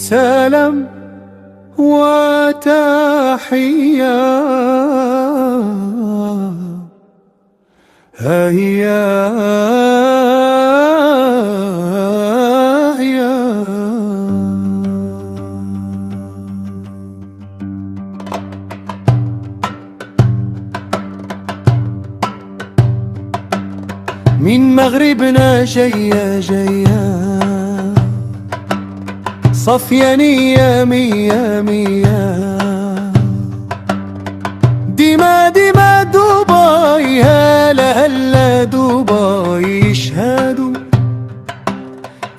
سلام وتحية هيا من مغربنا جاية صفيا نية مية مية ديما دبي هلا هلا دبي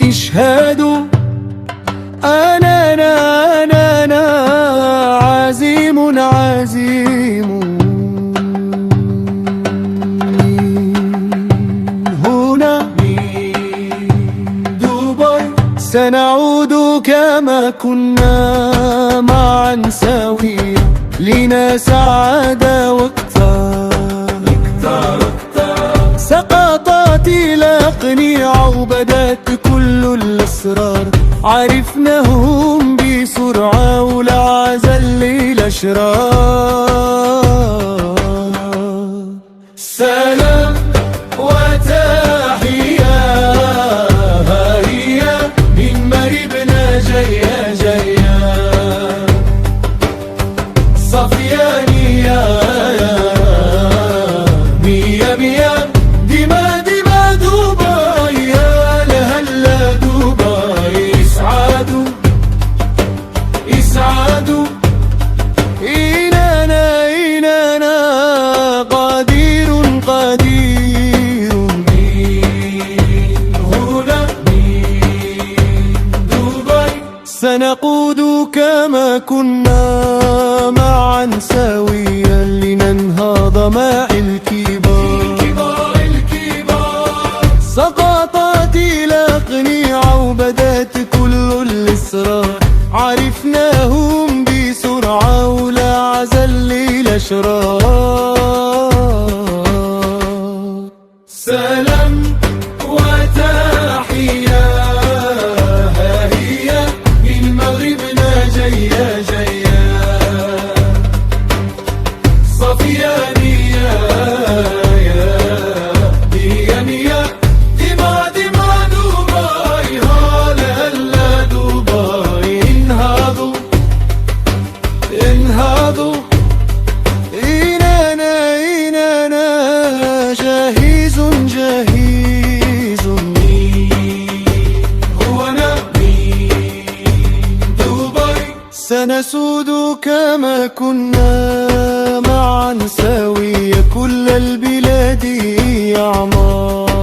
يشهدوا أنا عزيم سنعود كما كنا معا سويا لنا سعادة واكتار سقطت الأقنعة وبدت كل الأسرار عرفناهم بسرعة والعزل الأشرار سلام وتحية جاية صفيانية مية مية ديما دبي هلا هلا دبي يسعدوا إننا قدير سنقود كما كنا معا سويا لننهض مع الكبار سقطت الأقنعة وبدت كل الأسرار عرفناهم بسرعة ولا عزل الأشرار سلام وتحية جاية صفيانية مية ديما دبي هلا هلا دبي انهضوا إننا جاهز سنسود كما كنا معا سويا كل البلاد أعمار